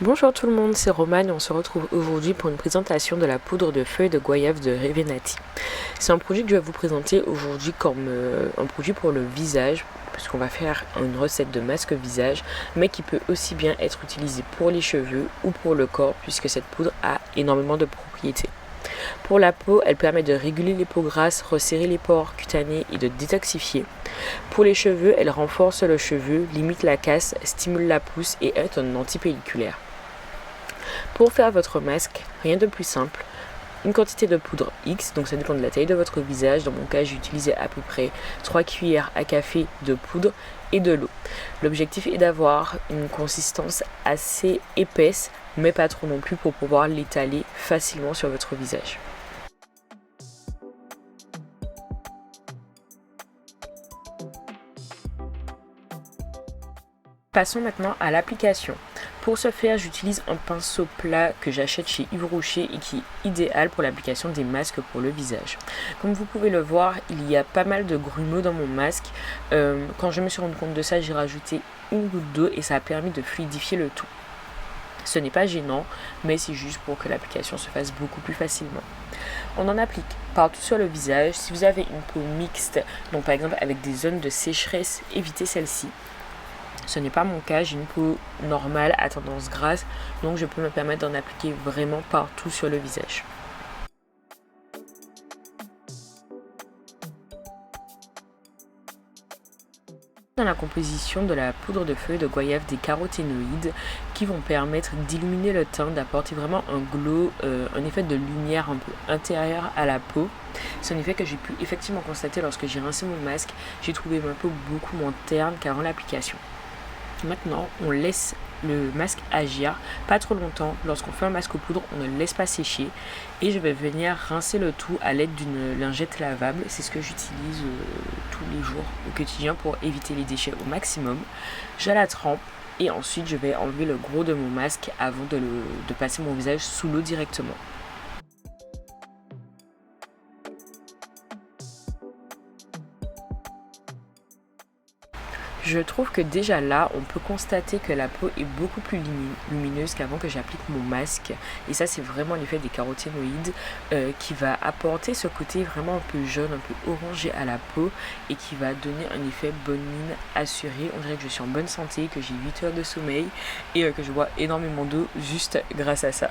Bonjour tout le monde, c'est Romane et on se retrouve aujourd'hui pour une présentation de la poudre de feuilles de goyave de Revenati. C'est un produit que je vais vous présenter aujourd'hui comme un produit pour le visage, puisqu'on va faire une recette de masque visage, mais qui peut aussi bien être utilisé pour les cheveux ou pour le corps, puisque cette poudre a énormément de propriétés. Pour la peau, elle permet de réguler les peaux grasses, resserrer les pores cutanés et de détoxifier. Pour les cheveux, elle renforce le cheveu, limite la casse, stimule la pousse et est un antipelliculaire. Pour faire votre masque, rien de plus simple. Une quantité de poudre X, donc ça dépend de la taille de votre visage. Dans mon cas, j'ai utilisé à peu près 3 cuillères à café de poudre et de l'eau. L'objectif est d'avoir une consistance assez épaisse, mais pas trop non plus pour pouvoir l'étaler facilement sur votre visage. Passons maintenant à l'application. Pour ce faire, j'utilise un pinceau plat que j'achète chez Yves Rocher et qui est idéal pour l'application des masques pour le visage. Comme vous pouvez le voir, il y a pas mal de grumeaux dans mon masque. Quand je me suis rendu compte de ça, j'ai rajouté une goutte d'eau et ça a permis de fluidifier le tout. Ce n'est pas gênant, mais c'est juste pour que l'application se fasse beaucoup plus facilement. On en applique partout sur le visage. Si vous avez une peau mixte, donc par exemple avec des zones de sécheresse, évitez celle-ci. Ce n'est pas mon cas, j'ai une peau normale à tendance grasse, donc je peux me permettre d'en appliquer vraiment partout sur le visage. Dans la composition de la poudre de feuilles de goyave des caroténoïdes qui vont permettre d'illuminer le teint, d'apporter vraiment un glow, un effet de lumière un peu intérieur à la peau. C'est un effet que j'ai pu effectivement constater lorsque j'ai rincé mon masque. J'ai trouvé ma peau beaucoup moins terne qu'avant l'application. Maintenant, on laisse le masque agir, pas trop longtemps. Lorsqu'on fait un masque aux poudres, on ne le laisse pas sécher. Et je vais venir rincer le tout à l'aide d'une lingette lavable. C'est ce que j'utilise tous les jours au quotidien pour éviter les déchets au maximum. Je la trempe et ensuite je vais enlever le gros de mon masque avant de passer mon visage sous l'eau directement. Je trouve que déjà là, on peut constater que la peau est beaucoup plus lumineuse qu'avant que j'applique mon masque. Et ça, c'est vraiment l'effet des caroténoïdes qui va apporter ce côté vraiment un peu jaune, un peu orangé à la peau et qui va donner un effet bonne mine assuré. On dirait que je suis en bonne santé, que j'ai 8 heures de sommeil et que je bois énormément d'eau juste grâce à ça.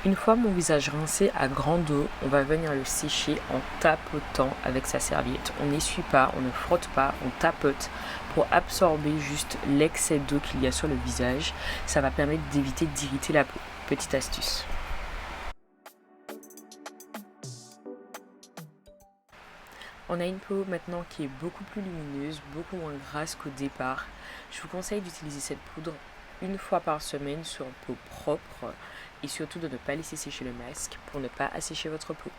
Une fois mon visage rincé à grande eau, on va venir le sécher en tapotant avec sa serviette. On n'essuie pas, on ne frotte pas, on tapote pour absorber juste l'excès d'eau qu'il y a sur le visage. Ça va permettre d'éviter d'irriter la peau. Petite astuce. On a une peau maintenant qui est beaucoup plus lumineuse, beaucoup moins grasse qu'au départ. Je vous conseille d'utiliser cette poudre une fois par semaine sur une peau propre et surtout de ne pas laisser sécher le masque pour ne pas assécher votre peau.